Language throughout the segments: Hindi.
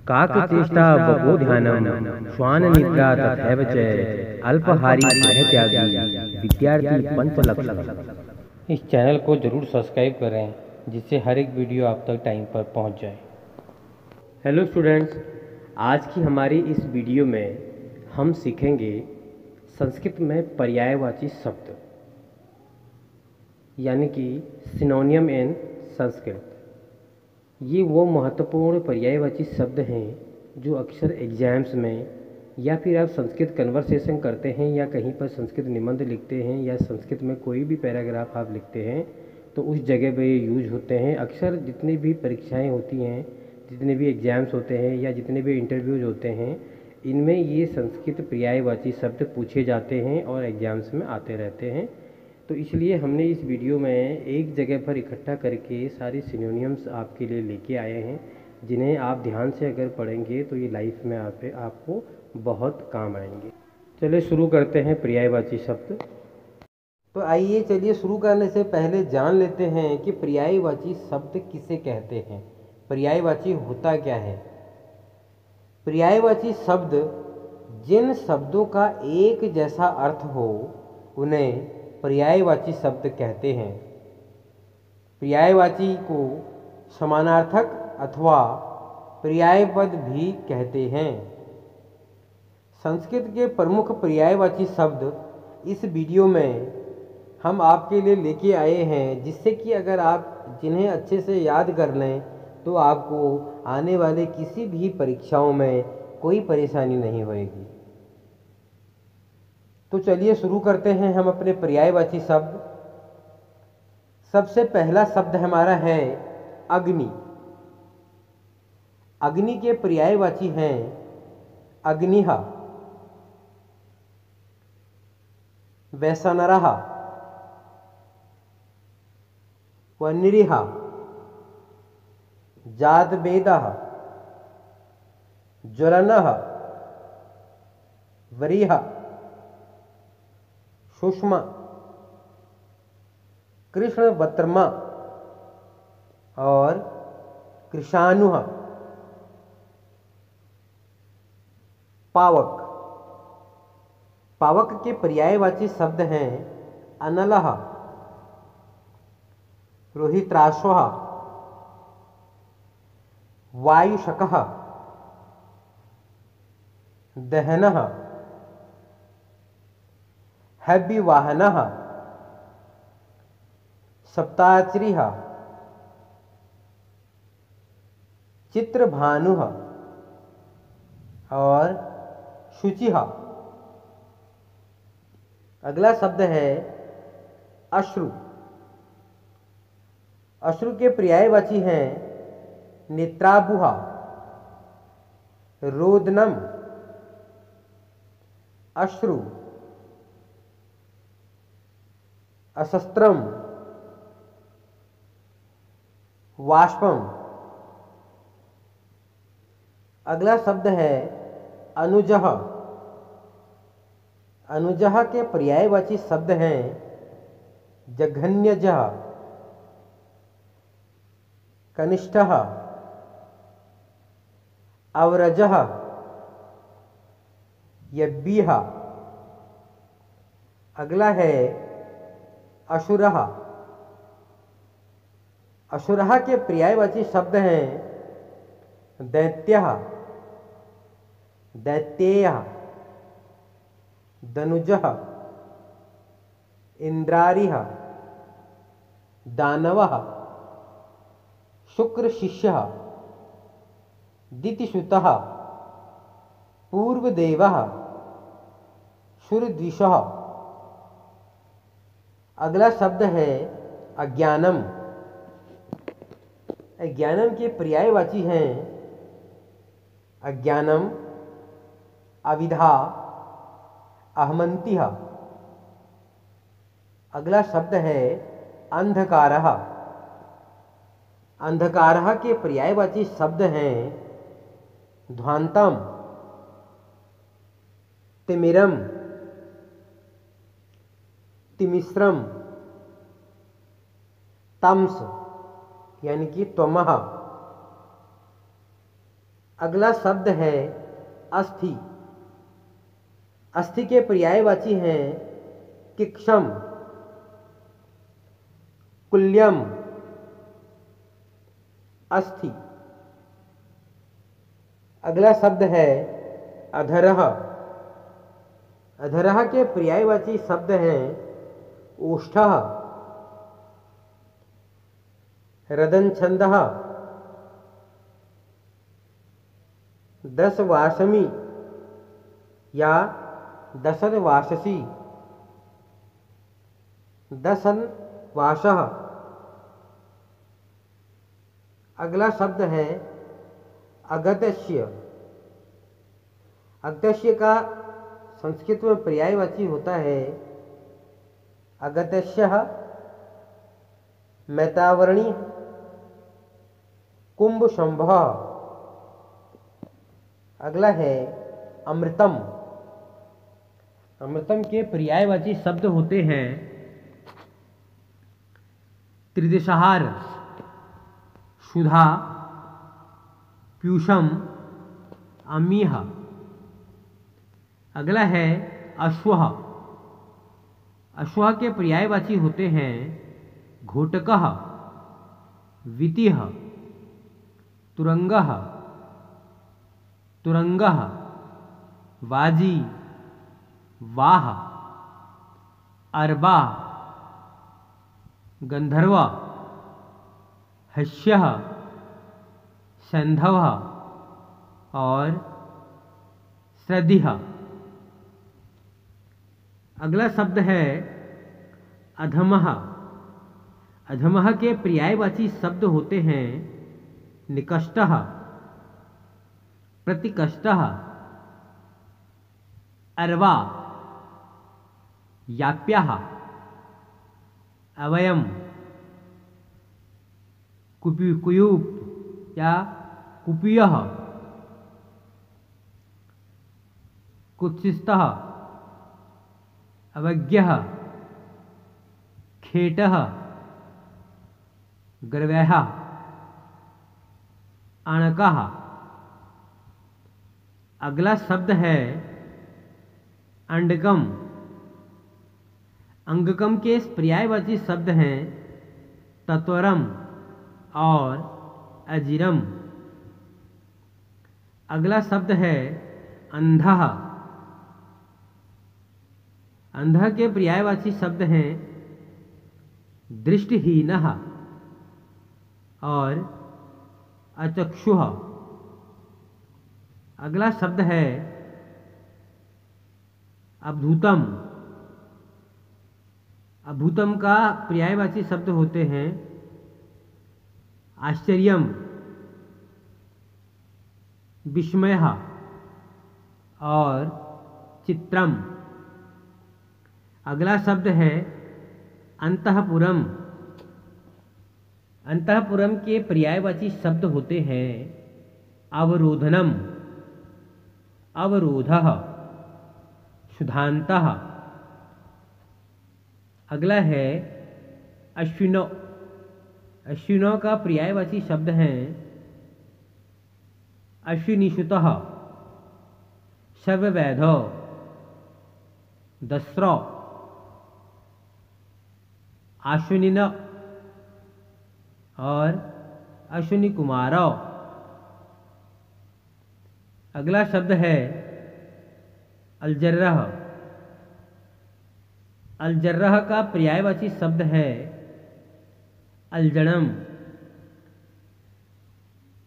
काकचेष्टा वपो ध्यानम श्वान निद्रा तथैव च अल्पहारी परित्यागी विद्यार्थी पंचलक्ष्य। इस चैनल को ज़रूर सब्सक्राइब करें जिससे हर एक वीडियो आप तक टाइम पर पहुंच जाए। हेलो स्टूडेंट्स, आज की हमारी इस वीडियो में हम सीखेंगे संस्कृत में पर्यायवाची शब्द यानी कि सिनोनियम इन संस्कृत। ये वो महत्वपूर्ण पर्यायवाची शब्द हैं जो अक्सर एग्जाम्स में या फिर आप संस्कृत कन्वर्सेशन करते हैं या कहीं पर संस्कृत निबंध लिखते हैं या संस्कृत में कोई भी पैराग्राफ आप लिखते हैं तो उस जगह पे ये यूज होते हैं। अक्सर जितनी भी परीक्षाएं होती हैं, जितने भी एग्ज़ाम्स होते हैं या जितने भी इंटरव्यूज होते हैं, इनमें ये संस्कृत पर्यायवाची शब्द पूछे जाते हैं और एग्ज़ाम्स में आते रहते हैं। तो इसलिए हमने इस वीडियो में एक जगह पर इकट्ठा करके सारे सिनोनिम्स आपके लिए लेके आए हैं, जिन्हें आप ध्यान से अगर पढ़ेंगे तो ये लाइफ में आपको बहुत काम आएंगे। चलिए शुरू करते हैं पर्यायवाची शब्द। तो आइए चलिए शुरू करने से पहले जान लेते हैं कि पर्यायवाची शब्द किसे कहते हैं, पर्यायवाची होता क्या है। पर्यायवाची शब्द जिन शब्दों का एक जैसा अर्थ हो उन्हें पर्यायवाची शब्द कहते हैं। पर्यायवाची को समानार्थक अथवा पर्यायपद भी कहते हैं। संस्कृत के प्रमुख पर्यायवाची शब्द इस वीडियो में हम आपके लिए लेके आए हैं, जिससे कि अगर आप जिन्हें अच्छे से याद कर लें तो आपको आने वाले किसी भी परीक्षाओं में कोई परेशानी नहीं होएगी। तो चलिए शुरू करते हैं हम अपने पर्यायवाची शब्द। सबसे पहला शब्द हमारा है अग्नि। अग्नि के पर्यायवाची हैं अग्निः, वैसनरः, वह्निरिः, जातवेदः, ज्वलनः, वरीः, सुषमा, कृष्णवर्त्मा और कृशानुः। पावक। पावक के पर्यायवाची शब्द हैं अनलः, रोहित्राश्वः, वायुशकः, दहनः, हव्यवाहनः, सप्ताचरिः, चित्रभानुः और शुचिः। अगला शब्द है अश्रु। अश्रु के पर्यायवाची हैं नेत्राबुः, रोदनम, अश्रु, अशस्त्रम, वाष्पम। अगला शब्द है अनुजः। अनुजः के पर्यायवाची शब्द हैं जघन्यजः, कनिष्ठः, अवरजः, यज्ञः। अगला है असुरः। असुरः के पर्यायवाची शब्द हैं दैत्यः, दैत्येयः, दनुजः, इंद्रारिः, दानवः, शुक्रशिष्यः, दितिसुतः, पूर्वदेवः, शूरद्विषः। अगला शब्द है अज्ञानम। अज्ञानम के पर्यायवाची हैं अज्ञानम, अविद्या, अहमन्तिः। अगला शब्द है अंधकारः। अंधकारः के पर्यायवाची शब्द हैं ध्वांतम, तिमिरम, तिमिश्रम, तमस यानी कि त्वमः। अगला शब्द है अस्थि। अस्थि के पर्यायवाची हैं किक्षम, कुल्यम, अस्थि। अगला शब्द है अधरः। अधरः के पर्यायवाची शब्द हैं ओष्ठः, रदनछन्दः, दशवासमी या दशनवाससी, दशनवासः। अगला शब्द है अगत्य। अगत्य का संस्कृत में पर्यायवाची होता है अगत्यः, मैतावरणी, कुंभशंभः। अगला है अमृतम। अमृतम के पर्यायवाची शब्द होते हैं त्रिदिशहार, सुधा, पीयूषम, अमीह। अगला है अश्वः। अश्वः के पर्यायवाची होते हैं घोटकः, वितिः, तुरंगः, तुरंगः, वाजी, वाह, अरबा, गंधर्व, हस्यः, सैंधवः और श्रद्धिः। अगला शब्द है अधमः। अधमः के पर्यायवाची शब्द होते हैं निकष्टः, प्रतिकष्टः, अर्वा, याप्यः, अवयम, कुयूप या कुपियः, कुत्सितः, अवज्ञः, खेटः, गर्वयः, आणकः। अगला शब्द है अंडकम। अंगकम के पर्यायवाची शब्द हैं तत्वरम और अजिरम। अगला शब्द है अंधः। अंधः के पर्यायवाची शब्द हैं दृष्टिहीनः और अचक्षुः। अगला शब्द है अभूतम। अभूतम का पर्यायवाची शब्द होते हैं आश्चर्यम, विस्मयः और चित्रम। अगला शब्द है अंतःपुरम। अंतःपुरम के पर्यायवाची शब्द होते हैं अवरोधनम, अवरोधः, शुद्धांतः। अगला है अश्विनो। अश्विनों का पर्यायवाची शब्द हैं अश्विनीसुतः, सर्ववैधो, दस्रो, अश्विनिन और अश्विनी कुमारो। अगला शब्द है अलजर्रह। अलजर्रह का पर्यायवाची शब्द है अलजनम,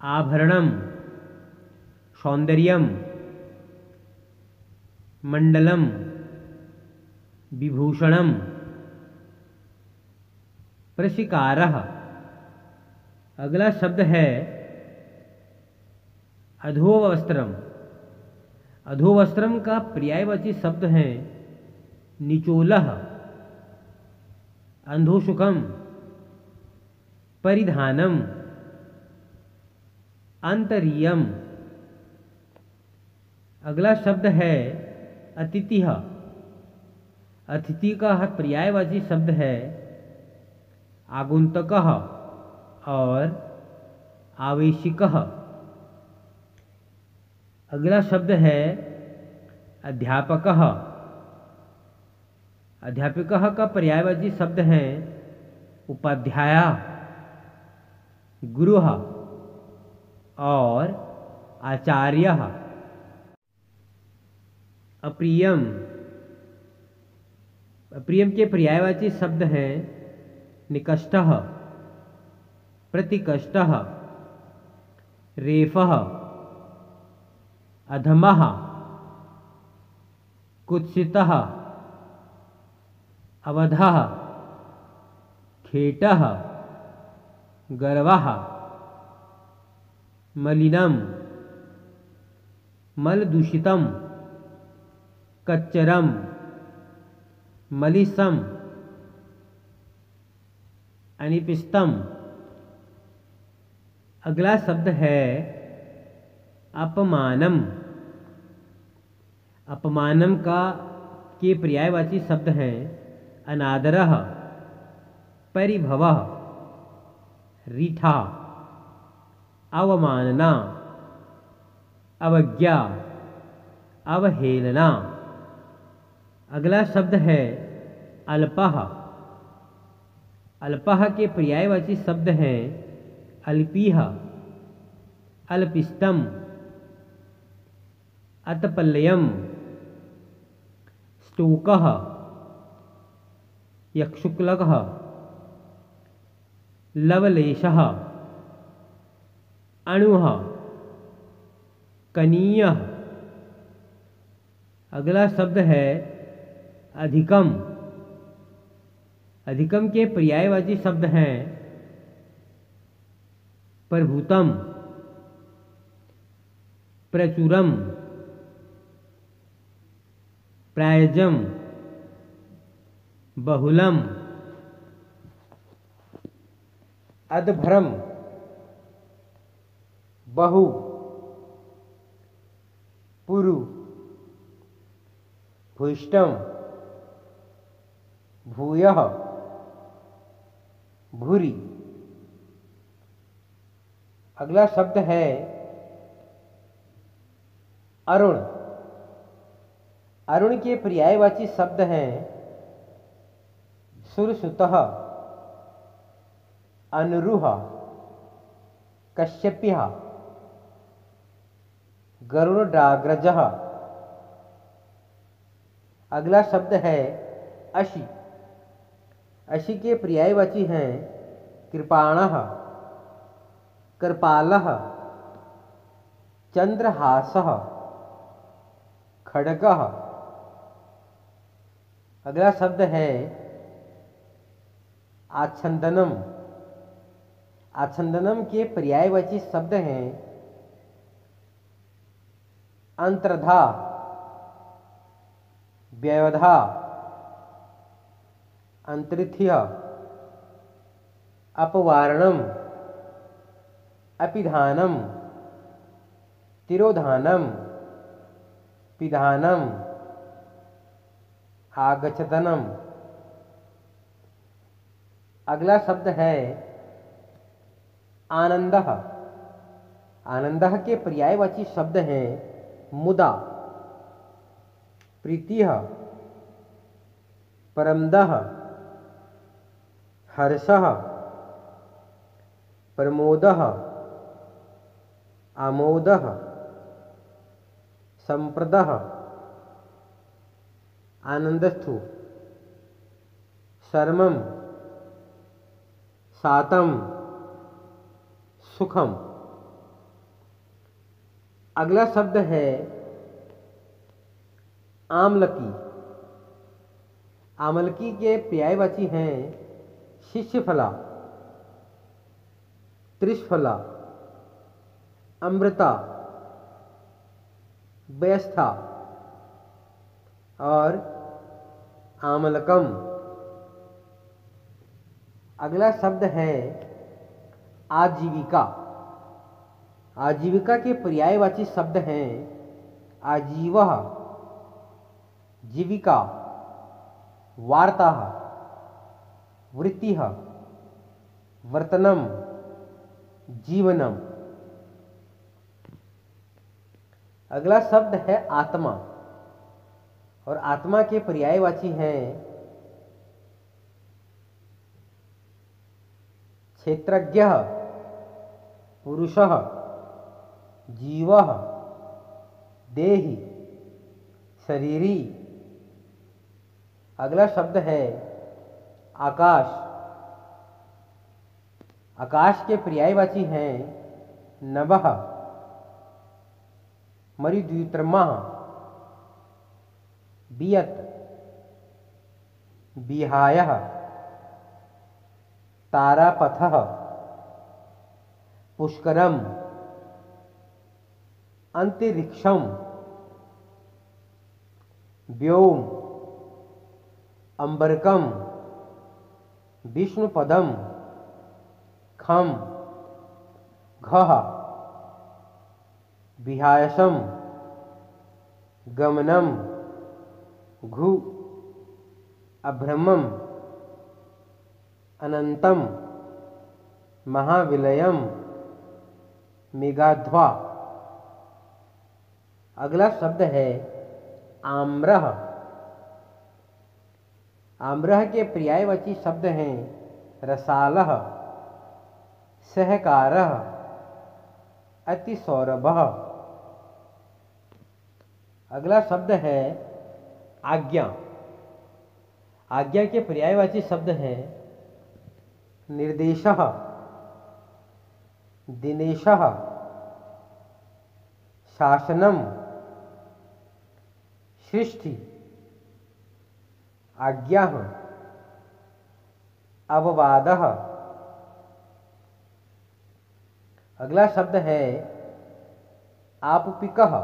आभरणम, सौंदर्यम, मंडलम, विभूषणम, प्रशिकारः। अगला शब्द है अधोवस्त्रम। अधोवस्त्रम का पर्यायवाची शब्द हैं निचोलः, अंधोशुकम, परिधानम, अंतरियम। अगला शब्द है अतिथिः। अतिथि का पर्यायवाची शब्द है आगुंतकः और आवेशिकः। अगला शब्द है अध्यापकः। अध्यापकः का पर्यायवाची शब्द है उपाध्यायः, गुरुः और आचार्यः। अप्रियम। अप्रियम के पर्यायवाची शब्द हैं निकष्टः, प्रतिकष्टः, रेफः, अधमः, कुत्सितः, अवधः, खेटः, गर्वः, मलिनम, मलदूषितम, कच्चरम, मलिसम, अनिपिस्तम। अगला शब्द है अपमानम। अपमानम का के पर्यायवाची शब्द हैं अनादरः, परिभवः, रीठा, अवमानना, अवज्ञा, अवहेलना। अगला शब्द है अल्पः। अल्पः के पर्यायवाची शब्द हैं अल्पीह, अल्पिस्तम, अतपल्लयम, स्तूकः, यक्षुक्लकः, लवलेशः, अणुः, कनीयः। अगला शब्द है अधिकम। अधिकम के पर्यायवाची शब्द हैं प्रभुतम, प्रचुरम, प्रायजम, बहुलम, अधभ्रम, बहु, पुरु, भूष्टम, भूयः, भूरि। अगला शब्द है अरुण। अरुण के पर्यायवाची शब्द हैं सुरसुतः, अनुरुह, कश्यप्यः, गरुडाग्रजः। अगला शब्द है अशि। अशि के पर्यायवाची हैं कृपाणः, कृपालः, चंद्रहासः, खड्गः। अगला शब्द है आच्छंदनम। आच्छंदनम के पर्यायवाची शब्द हैं अंतर्धा, व्यवधा, अंतरिथ्य, अपवारणम, अपिधानम, तिरोधानम, पिधानम, आगच्छतनम। अगला शब्द है आनंदः। आनंदः के पर्यायवाची शब्द हैं मुदा, प्रीतिः, परमदः, हर्षः, प्रमोदः, आमोदः, संप्रदः, आनंदस्थु, शर्मम, सातम, सुखम। अगला शब्द है आमलकी। आमलकी के पर्यायवाची हैं शिष्यफला, त्रिशफला, अमृता, व्यस्था और आमलकम। अगला शब्द है आजीविका। आजीविका के पर्यायवाची शब्द हैं आजीवः, जीविका, वार्ताः, वृत्तिः, वर्तनम, जीवनम। अगला शब्द है आत्मा, और आत्मा के पर्यायवाची हैं क्षेत्रज्ञः, पुरुषः, जीवः, देही, शरीरी। अगला शब्द है आकाश। आकाश के पर्यायवाची हैं नभः, मरुद्युतमः, वियत, विहायः, तारापथः, पुष्करम, अंतरिक्षम, व्योम, अंबरकम, विष्णुपदम, खम, घः, विहायसम, गमनम, घु, अभ्रमम, अनंतम, महाविलयम, मेघाध्वा। अगला शब्द है आम्रः। आम्रः के पर्यायवाची शब्द हैं रसालः, सहकारः, अतिसौरभः। अगला शब्द है आज्ञा। आज्ञा के पर्यायवाची शब्द हैं निर्देशः, दिनेशः, शासनम, सृष्टि, आज्ञा, अववादः। अगला शब्द है आपपिकः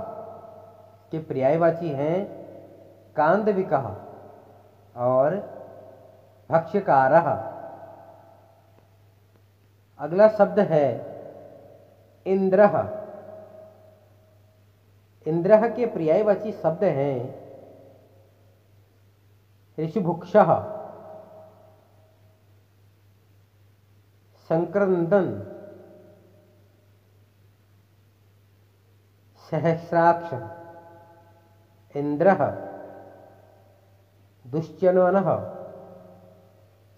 के पर्यायवाची हैं कांदविकः और भक्ष्यकारः। अगला शब्द है इंद्रः। इंद्रः के पर्यायवाची शब्द हैं ऋषिभुक्षः, संक्रंदन, सहस्राक्ष, इंद्रः, दुश्चनवनः,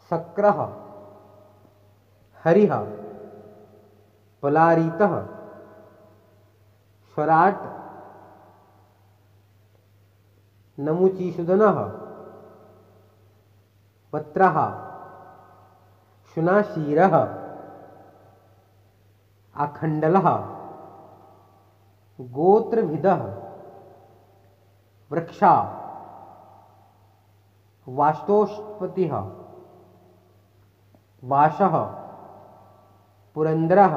शक्रः, हरिः, पलारितः, स्वराट, नमुचीसूदनः, वत्रः, शुनाशीरः, आखंडलः, गोत्रभिदः, वृक्षा, वास्तोष्पतिः, वाशः, पुरंदरः,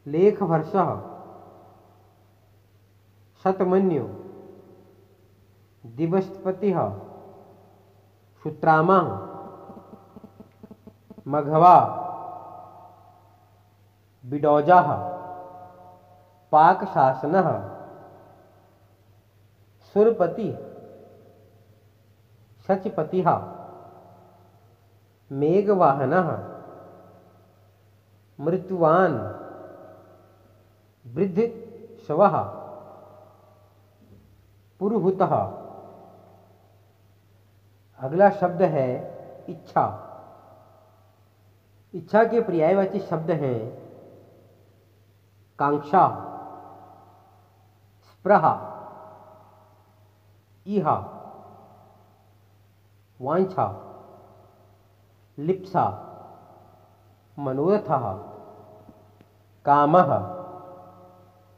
लेखवर्षः, शतमन्यु, दिवसपतिः, शुत्रामा, मघवा, बिडौजाः, पाकशासनः, सुरपति, शचपतिः, मेघवाहनः, मृत्युवान, वृद्ध शवः, पुरुहूतः। अगला शब्द है इच्छा। इच्छा के पर्यायवाची शब्द हैं कांक्षा, स्पृहा, इहा, वांछा, लिप्सा, मनोरथः, कामः,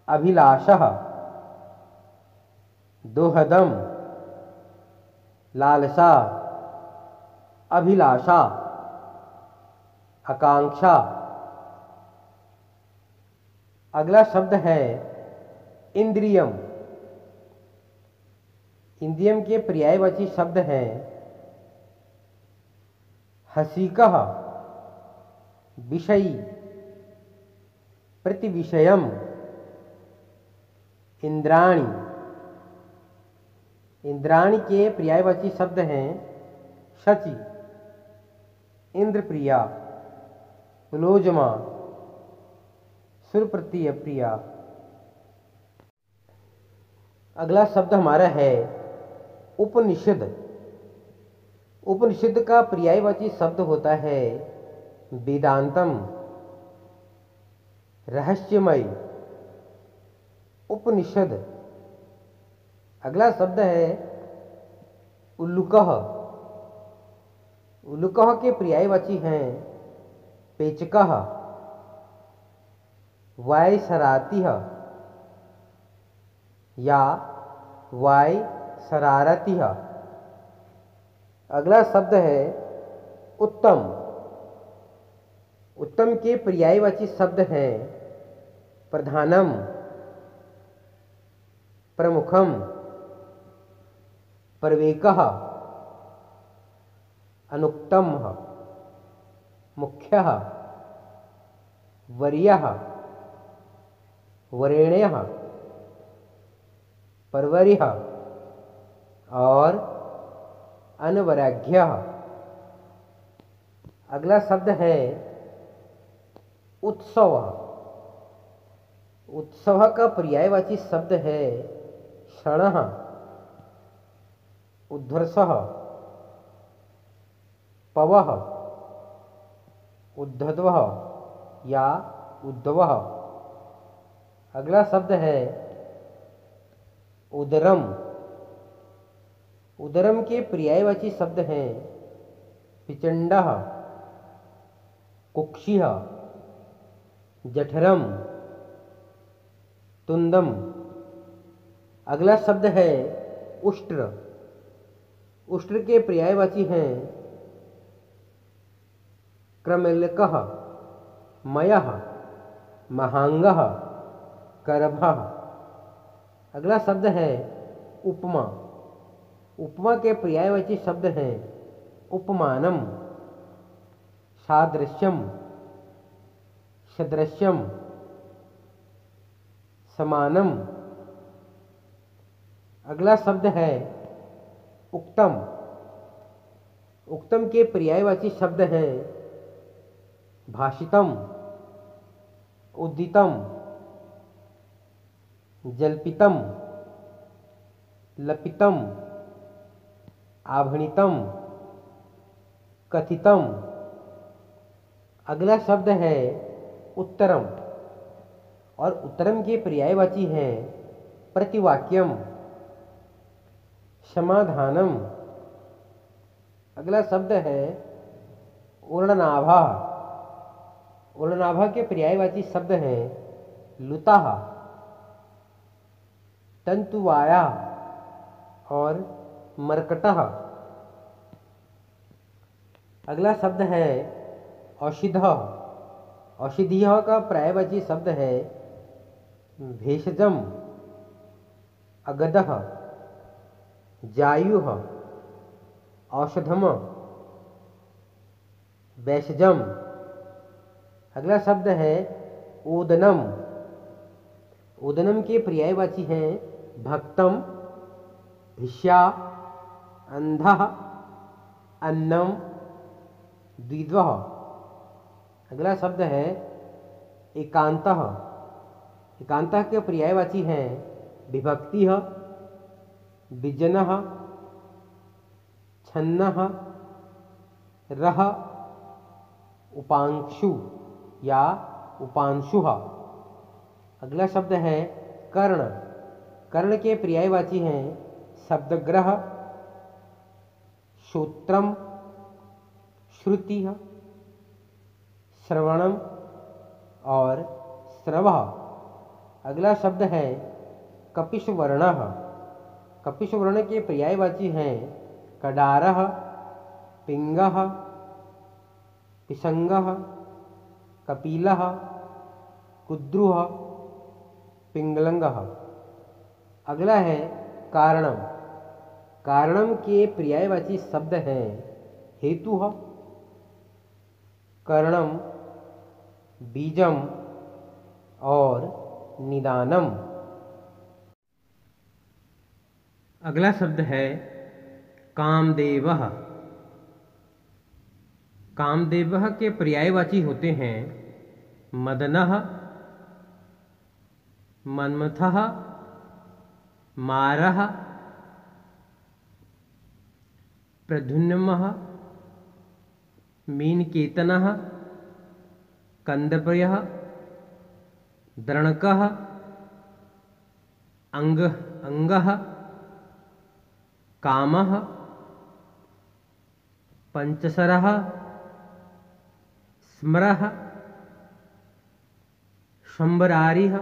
अभिलाषः, दोहदम, लालसा, अभिलाषा, आकांक्षा। अगला शब्द है इंद्रियम। इंद्रियम के पर्यायवाची शब्द हैं हसीकः, विषयी, प्रतिविषयम, इंद्राणी। इंद्राणी के पर्यायवाची शब्द हैं शची, इंद्रप्रिया, पुलोजमा, सुरप्रतिय प्रिया। अगला शब्द हमारा है उपनिषद। उपनिषद का पर्यायवाची शब्द होता है वेदांतम, रहस्यमय। उपनिषद। अगला शब्द है उल्लुकः। उल्लुकः के पर्यायवाची हैं पेचकः, वायसरातिः या वायसरारतिः। अगला शब्द है उत्तम। उत्तम के पर्यायवाची शब्द हैं प्रधानम, प्रमुखम, प्रवेकः, अनुक्तमः, मुख्यः, वर्यः, वरेण्यः, परवरिः और अनवराग्यः। अगला शब्द है उत्सव। उत्सव का पर्यायवाची शब्द है क्षणः, उद्धर्षः, पवः, उद्धत्वः या उद्धवः। अगला शब्द है उदरम। उदरम के पर्यायवाची शब्द हैं पिचंडः, कुक्षिः, जठरम, तुंदम। अगला शब्द है उष्ट्र। उष्ट्र के पर्यायवाची हैं क्रमिलकः, मयः, महांगः, करभः। अगला शब्द है उपमा। उपमा के पर्यायवाची शब्द हैं उपमानम, सादृश्यम, सदृश्यम, समानम। अगला शब्द है उक्तम। उक्तम के पर्यायवाची शब्द हैं भाषितम, उद्दितम, जल्पितम, लपितम, आभणितम, कथितम। अगला शब्द है उत्तरम और उत्तरम के पर्यायवाची हैं प्रतिवाक्यम, समाधानम। अगला शब्द है उर्णनाभा। उर्णनाभा के पर्यायवाची शब्द हैं लुताः, तंतुवाया और मर्कटः। अगला शब्द है औषधः। औषधीय का पर्यायवाची शब्द है भेषजम, अगधः, जायुः, औषधम, वैषजम। अगला शब्द है ओदनम। ओदनम के पर्यायवाची हैं भक्तम, भिष्या, अंधः, अन्नम, द्विद्वः। अगला शब्द है एकांतः। एकांतः के पर्यायवाची हैं विभक्तिः, विजनः, छन्नः, रः, उपांशु या उपांशुः। अगला शब्द है कर्ण। कर्ण के पर्यायवाची हैं शब्दग्रह, श्रोत्रम, श्रुतिः, श्रवणम और श्रवः। अगला शब्द है कपिशवर्णः। कपिशवर्ण के पर्यायवाची हैं कडारः, पिंगः, पिशंगः, कपिलः, कुद्रुः, पिंगलंगः। अगला है कारणम। कारणम के पर्यायवाची शब्द हैं हेतुः, कर्णम, बीजम और निदानम। अगला शब्द है कामदेवः। कामदेवः के पर्यायवाची होते हैं मदनः, मन्मथः, मारः प्रद्युम्नः मीनकेतनः कंदप्रियः द्रणकः अंगः कामः पंचसरः स्मरः शंबरारिः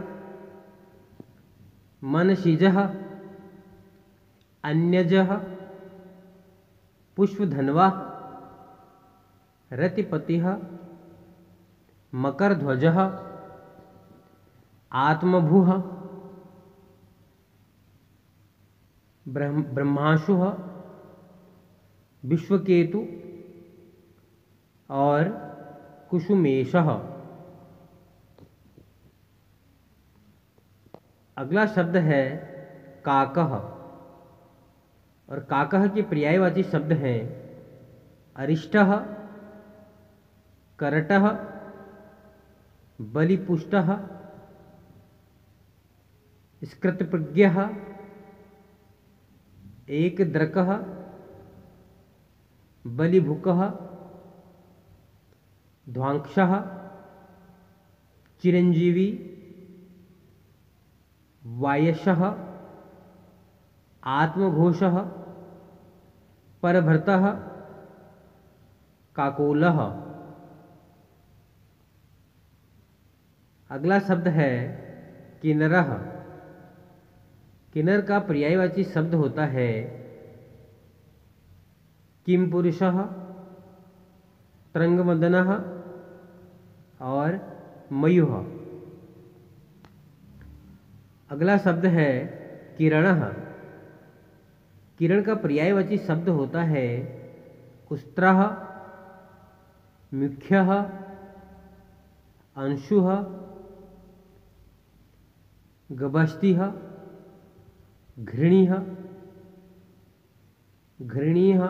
मनशिजः अन्यजः पुष्पधन्वा रतिपतिः मकरध्वजः आत्मभुः ब्रह्माशुः विश्वकेतु और कुसुमेशः। अगला शब्द है काकः, और काकः के पर्यायवाची शब्द हैं अरिष्टः, करटः, बलिपुष्टः, स्कृतप्रज्ञः, एकदृकः, बलिभुकः, ध्वांक्षः, चिरंजीवी, वायसः, आत्मघोषः, परभृतः, काकोलः। अगला शब्द है किन्नरः। किन्नर का पर्यायवाची शब्द होता है किमपुरुषः, तरंगमदनः और मयूः। अगला शब्द है किरणः। किरण का पर्यायवाची शब्द होता है कुस्त्रः, मुख्यः, अंशुः, गभस्तिः, घृणीः, घृणीः,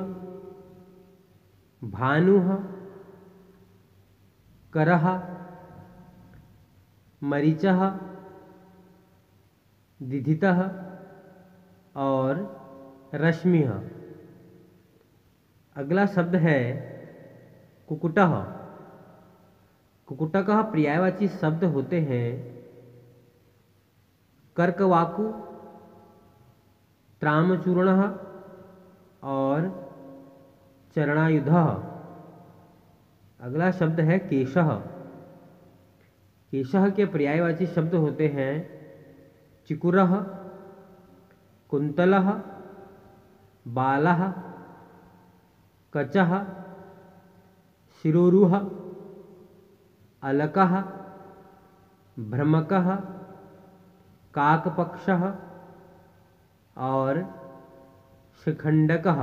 भानुः, करः, मरीचः, दिधितः और रश्मिः। अगला शब्द है कुकुटः। कुकुटः का पर्यायवाची शब्द होते हैं कर्कवाकु, त्रामचूर्णः और चरणायुधः। अगला शब्द है केशः। केशः के पर्यायवाची शब्द होते हैं चिकुरः, कुंतलः, बालः, कचः, शिरोरुह, अलकः, भ्रमकः, काकपक्षः और शिखंडकः।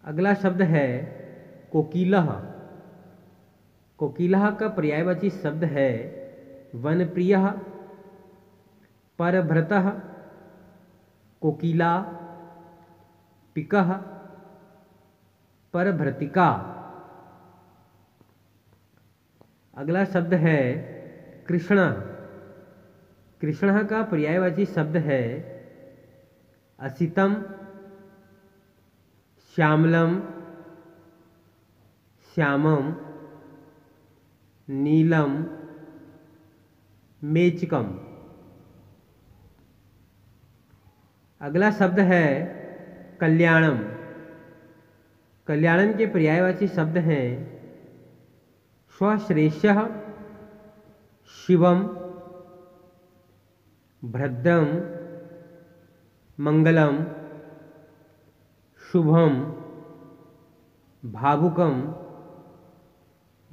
अगला शब्द है कोकिलः। कोकिलः का पर्यायवाची शब्द है वनप्रियः, परभृतः, कोकिला, पिकः, परभृतिका। अगला शब्द है कृष्ण। कृष्ण का पर्यायवाची शब्द है असितम, श्यामलम, श्यामम, नीलम, मेचकम। अगला शब्द है कल्याणम। कल्याणम के पर्यायवाची शब्द हैं स्वश्रेष्यः, शिवम, भद्रम, मंगलम, शुभम, भावुकम,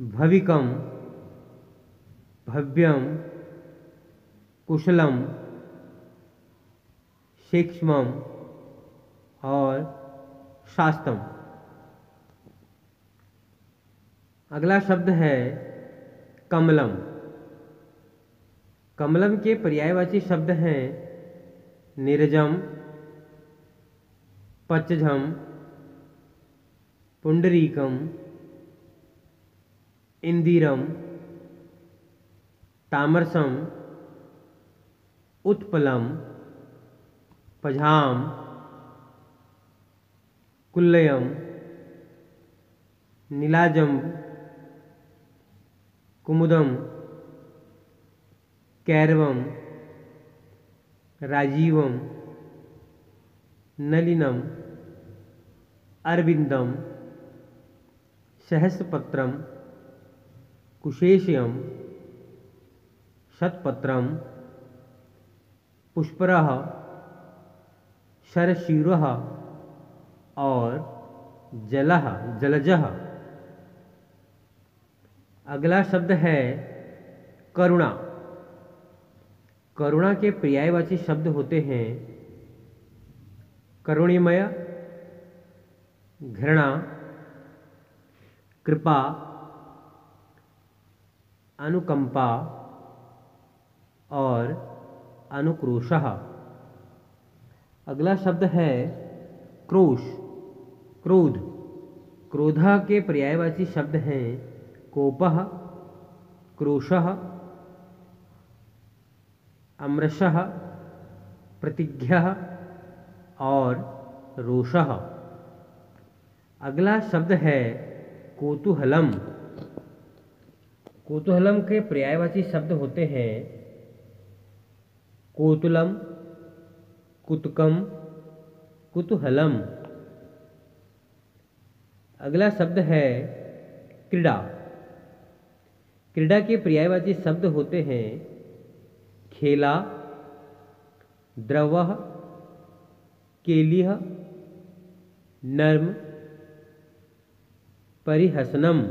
भविकम, भव्यम, कुशलम, सूक्ष्मम और शास्तम। अगला शब्द है कमलम। कमलम के पर्यायवाची शब्द हैं नीरजम, पचझम, पुंडरीकम, इंदिरम, तामरसम, उत्पलम, पझाम, कुल्लयम, नीलाजंब, कुमुदम, कैरवम, राजीवम, नलिनम, अरविंदम, सहस्रपत्रम, कुशेश्यम, शतपत्रम, पुष्परः, शरशिरः और जलः, जलजः। अगला शब्द है करुणा। करुणा के पर्यायवाची शब्द होते हैं करुणिमय, घृणा, कृपा, अनुकंपा और अनुक्रोशः। अगला शब्द है क्रोश, क्रोध। क्रोधा के पर्यायवाची शब्द हैं कोपः, क्रोशः, अमृषः, प्रतिज्ञः और रोषः। अगला शब्द है कोतूहलम। कोतूहलम के पर्यायवाची शब्द होते हैं कोतुलम, कुतुकम, कुतूहलम। अगला शब्द है क्रीड़ा। क्रीड़ा के पर्यायवाची शब्द होते हैं खेला, द्रवः, केलिह, नर्म, परिहसनम।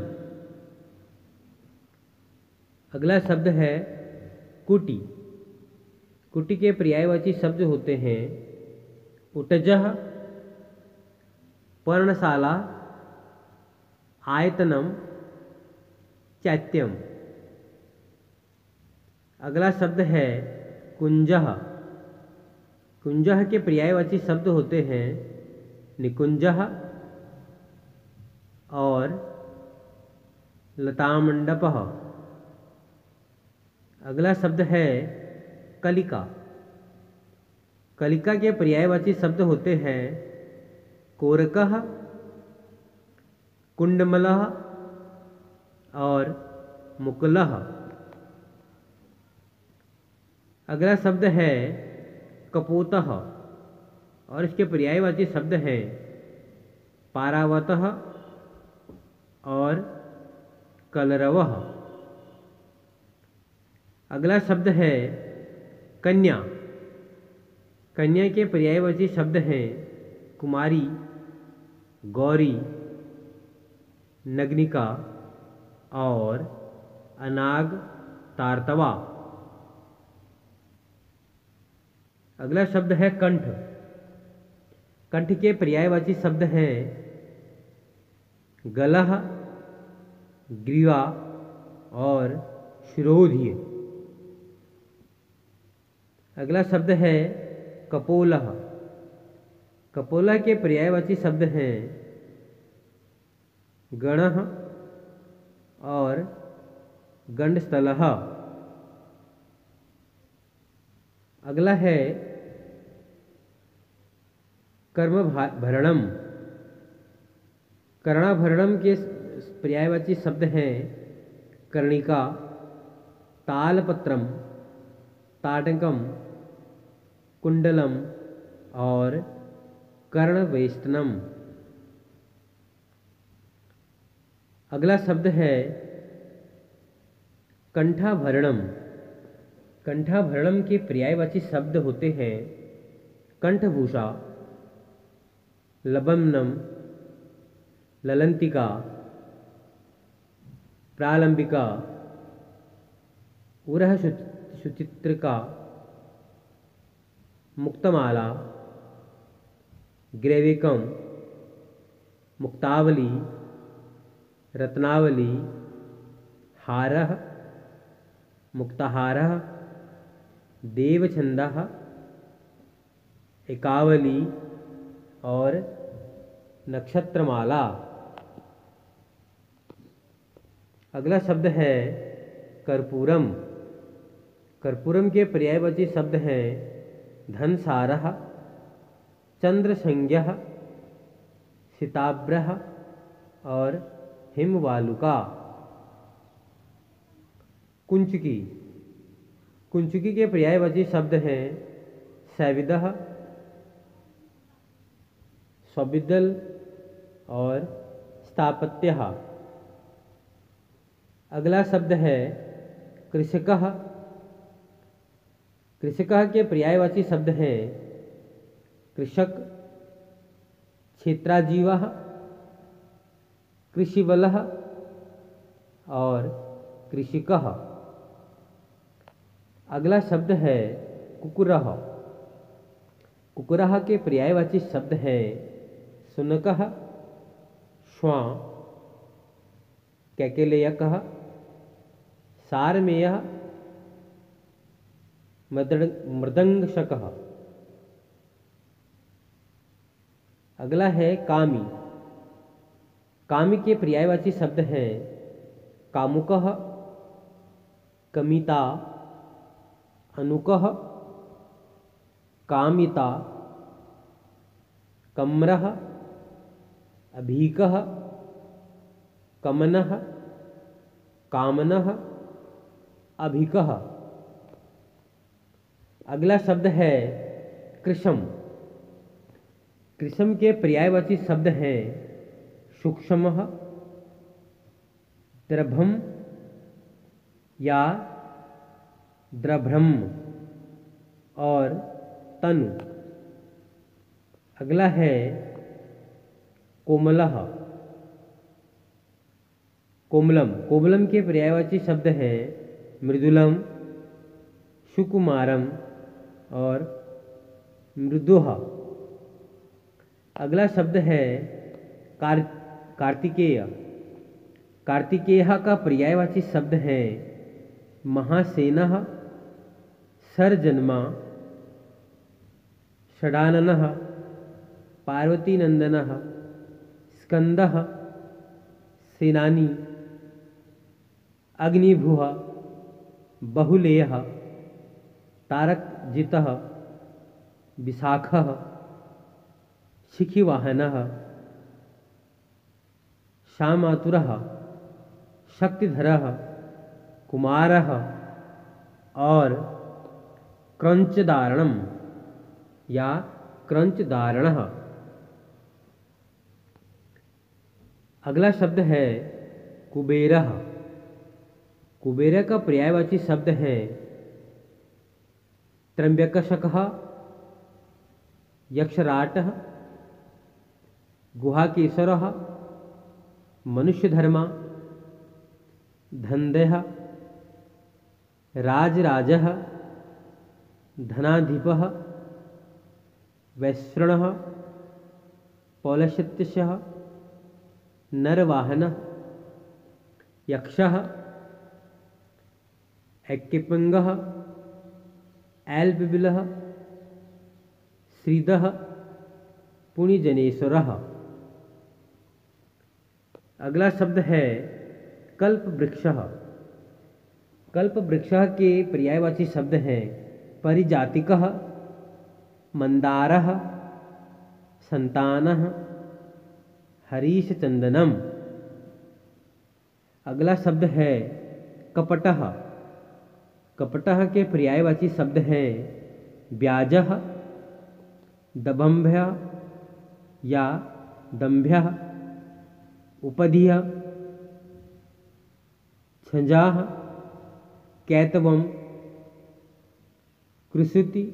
अगला शब्द है कुटी। कुटी के पर्यायवाची शब्द होते हैं उटजः, पर्णशाला, आयतनम, चैत्यम। अगला शब्द है कुंजः। कुंजः के पर्यायवाची शब्द होते हैं निकुंजः और लतामंडपः। अगला शब्द है कलिका। कलिका के पर्यायवाची शब्द होते हैं कोरकः, कुंडमलः और मुकुलः। अगला शब्द है कपोतः और इसके पर्यायवाची शब्द हैं पारावतः और कलरवः। अगला शब्द है कन्या। कन्या के पर्यायवाची शब्द हैं कुमारी, गौरी, नग्निका और अनाग तारतवा। अगला शब्द है कंठ। कंठ के पर्यायवाची शब्द हैं गलह, ग्रीवा और शिरोध्य। अगला शब्द है कपोलः। कपोला के पर्यायवाची शब्द हैं गणः और गंडस्थलः। अगला है कर्मभरणम। कर्णाभरणम के पर्यायवाची शब्द हैं कर्णिका, तालपत्रम, ताटंकम, कुंडलम और कर्णवेष्टनम। अगला शब्द है कंठाभरणम। कंठाभरणम के पर्यायवाची शब्द होते हैं कंठभूषा, लबन्नम, ललंतिका, प्रालंबिका, उरह सुचित्रिका, मुक्तमाला, ग्रेविकम, मुक्तावली, रत्नावली, हारः, मुक्ताहारः, देवछंदः, एकावली और नक्षत्रमाला। अगला शब्द है कर्पूरम। कर्पूरम के पर्यायवाची शब्द हैं धनसारः, चंद्रसंज्ञः, सिताभ्रः और हिमवालुका। कुंचकी, कुंचकी के पर्यायवाची शब्द हैं सैविदः, सौविदल और स्थापत्यः। अगला शब्द है कृषकः। कृषकः के पर्यायवाची शब्द हैं कृषक, क्षेत्राजीवः, कृषिवलः और कृषिकः। अगला शब्द है कुकुरः। कुकुरः के पर्यायवाची शब्द हैं शुनकः, श्वां, कैकेलेयकः, सारमेयः, मृदंगशकः। अगला है कामी। कामी के पर्यायवाची शब्द हैं कामुकः, कमिता, अनुकः, कामिता, कम्रः, अभीकः, कमनः, कामनः, अभिकः। अगला शब्द है कृशम। कृशम के पर्यायवाची शब्द हैं सूक्ष्मः, द्रभम या द्रभ्रम और तनु। अगला है कोमलः। कोमलम। कोमलम के पर्यायवाची शब्द हैं मृदुलम, सुकुमारम और मृदुः। अगला शब्द है कार्तिकेय। कार्तिकेय का पर्यायवाची शब्द है महासेनः, सर्जन्मा, षडाननः, पार्वतीनंदनः, स्कंदः, सेनानी, अग्निभुः, बहुलेयः, तारकजितः, विशाखः, शिखिवाहनः, श्यामातुरः, शक्तिधरः, कुमारः और क्रंचदारणम या क्रंचदारणः। अगला शब्द है कुबेरः। कुबेर का पर्यायवाची शब्द है त्र्यंबकशकः, यक्षराटः, गुहाकेशरः, मनुष्यधर्मा, धनदेह, राजराजः, धनाधिपः, वैश्रणः, पौलशत्यशः, नरवाहनः, यक्षः, ऐक्यपंगः, एल्पबिलः, श्रीदः, पुण्यजनेश्वरः। अगला शब्द है कल्पवृक्षः। कल्पवृक्षः के पर्यायवाची शब्द हैं परिजातिकः, मंदारः, संतानः, हरीशचंदनम। अगला शब्द है कपटः। कपटः के पर्यायवाची शब्द हैं ब्याजः, दभम्भः या दम्भ्यः, उपधियः, छंजाः, कैतवम, कृषिति,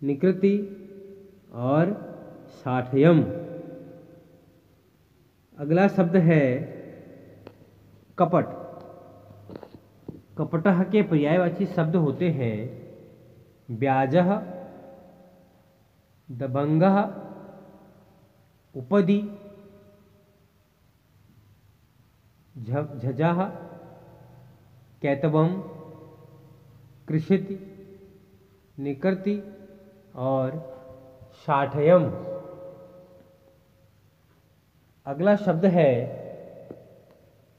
निकृति और साठयम। अगला शब्द है कपट। कपटः के पर्यायवाची शब्द होते हैं ब्याजः, दबंगः, उपधि, झजाः, कैतवम, कृषिति, निकृति और शाठयम। अगला शब्द है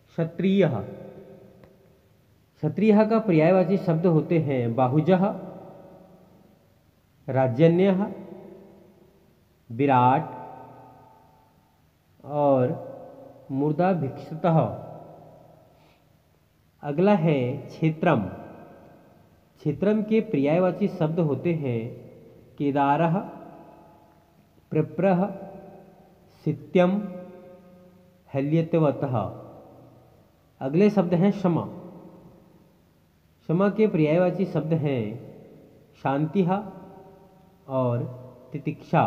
क्षत्रियः। क्षत्रियः का पर्यायवाची शब्द होते हैं बाहुजः, राजन्यः, विराट और मूर्धाभिक्षितः। अगला है क्षेत्रम। क्षेत्रम के पर्यायवाची शब्द होते हैं केदारः, प्रप्रः, सित्यम, हल्यतवतः। अगले शब्द हैं क्षमा। क्षमा के पर्यायवाची शब्द हैं शांतिः और तितिक्षा।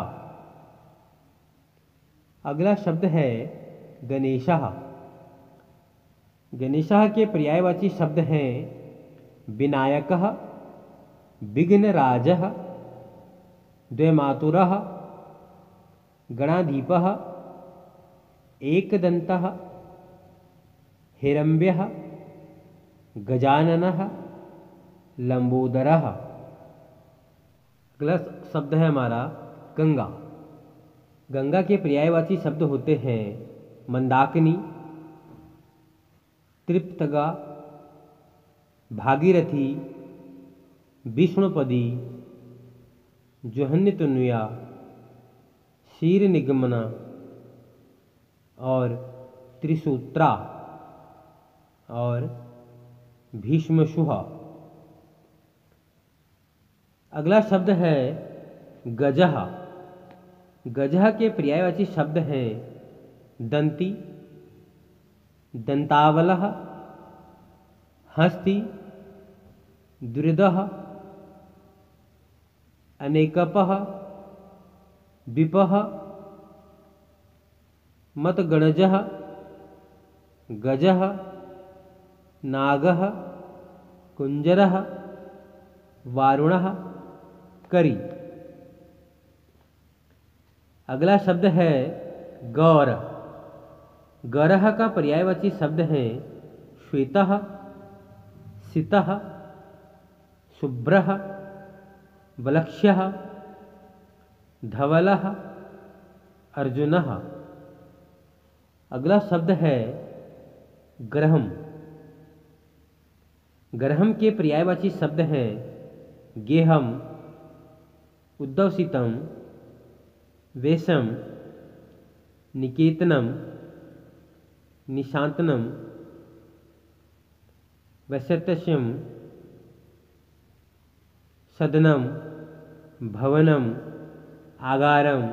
अगला शब्द है गणेशः। गणेशः के पर्यायवाची शब्द हैं विनायकः, विघ्नराजः, द्वैमातुरः, गणाधिपः, एकदन्तः, हिरण्यः, गजाननः, लंबोदरः। अगला शब्द है हमारा गंगा। गंगा के पर्यायवाची शब्द होते हैं मंदाकिनी, तृप्तगा, भागीरथी, विष्णुपदी, जोहन्यतनुया, क्षीर निगमना और त्रिसूत्रा और भीष्मशुहा। अगला शब्द है गजः। गजः के पर्यायवाची शब्द हैं दंती, दंतावलः, हस्ती, द्रुदः, अनेकपः, विपः, मतगणजः, गजः, नागः, कुंजरः, वारुणः, करी। अगला शब्द है गौर। गौरः का पर्यायवाची शब्द हैं श्वेतः, सितः, शुभ्रः, वलक्ष्यः, धवलः, अर्जुनः। अगला शब्द है ग्रहम। ग्रहम के पर्यायवाची शब्द हैं गेहम, उद्धवसितम, वेशम, निकेतनम, निशांतनम, वैशत्यस्यम, सदनम, भवनम, आगारम,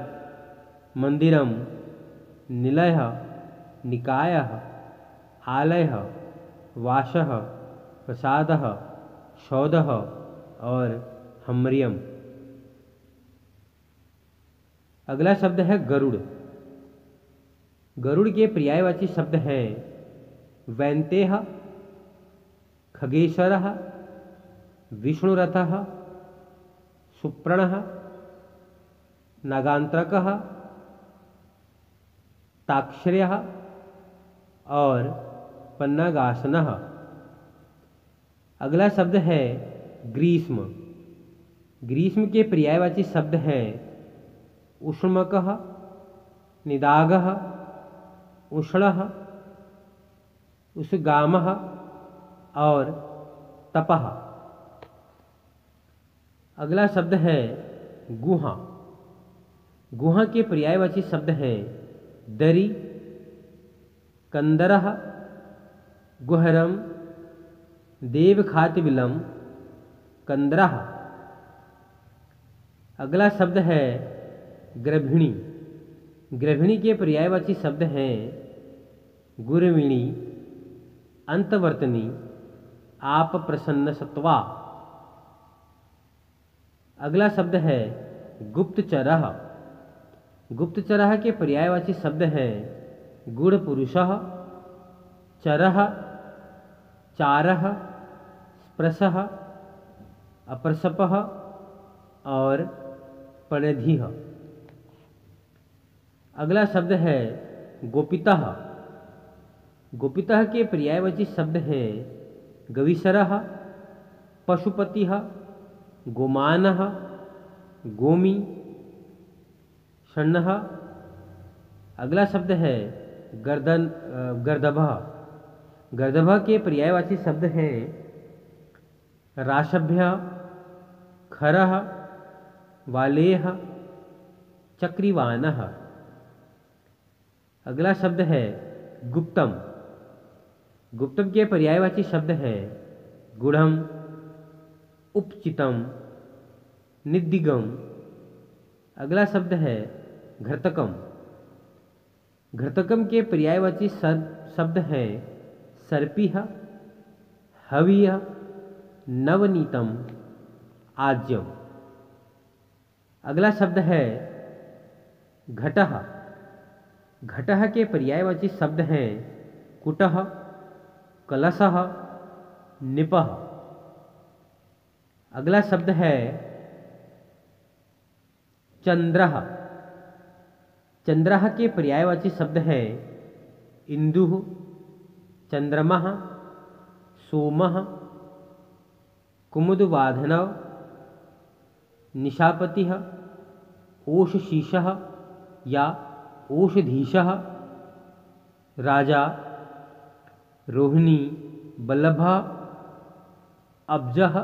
मंदिरम, निलयः, निकायः, आलयः, वासः, प्रसादः, सौधः और हमरियम। अगला शब्द है गरुड़। गरुड़ के पर्यायवाची शब्द हैं वैन्तेः, खगेश्वरः, विष्णुरथः, सुप्रणः, नागांत्रकः, ताक्षर्यः और पन्नागासनः। अगला शब्द है ग्रीष्म। ग्रीष्म के पर्यायवाची शब्द हैं उष्मकः, निदागः, उष्णः, उष्गामः और तपः। अगला शब्द है गुहा। गुहा के पर्यायवाची शब्द हैं दरी, कंदरः, गुहरम, देवखातिबिलम, कंदरः। अगला शब्द है गर्भिणी। गर्भिणी के पर्यायवाची शब्द हैं गुरविणी, अंतवर्तनी, आप प्रसन्न सत्वा। अगला शब्द है गुप्तचरः। गुप्तचरः के पर्यायवाची शब्द हैं गुण पुरुषः, चरः, चारः, स्पृशः, अप्रसपः और परिधिः। अगला शब्द है गोपितः। गोपितः के पर्यायवाची शब्द हैं गविशरः, पशुपतिः, गोमानः, गोमी, षण्णः। अगला शब्द है गर्दभः। गर्दभः के पर्यायवाची शब्द हैं राशभ्य, खरः, वालेह, चक्रीवानः। अगला शब्द है गुप्तम। गुप्तम के पर्यायवाची शब्द हैं गूढ़म, उपचितम, निद्दिगम। अगला शब्द है घृतकम। घृतकम के पर्यायवाची शब्द हैं सर्पिह, हविः, नवनीतम, आज्यम। अगला शब्द है घटः। घटः के पर्यायवाची शब्द हैं कुटः, कलशः, निपः। अगला शब्द है चंद्रः। चंद्रः के पर्यायवाची शब्द हैं इंदुः, चंद्रमः, सोमः, कुमुदवाधनः, निशापतिः, ओषशीषः या ओषधीशः, राजा, रोहिणी, बल्लभः, अब्जः,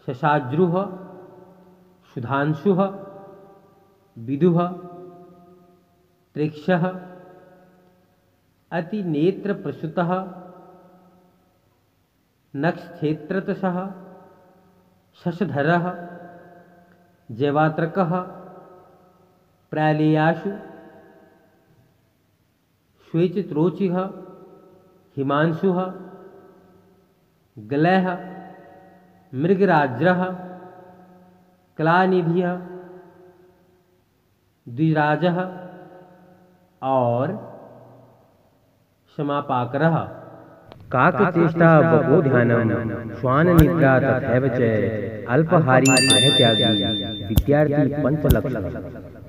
शशाद्रुः, सुधांशुः, विदुः, त्रिक्षः, अतिनेत्रप्रसूतः, नक्षत्रेतसः, शशधरः, जैवात्रकः, प्रालेयाशु, श्वेतत्रोचिः, हिमांशुः, गलयः, मृगराज्रः, कलानिधिः, द्विराजः और क्षमापाकरः। काकचेष्टा बभो ध्यानम, श्वान निद्रा तथैव च, अल्पहारी गृहत्यागी, विद्यार्थी पंचलक्षण।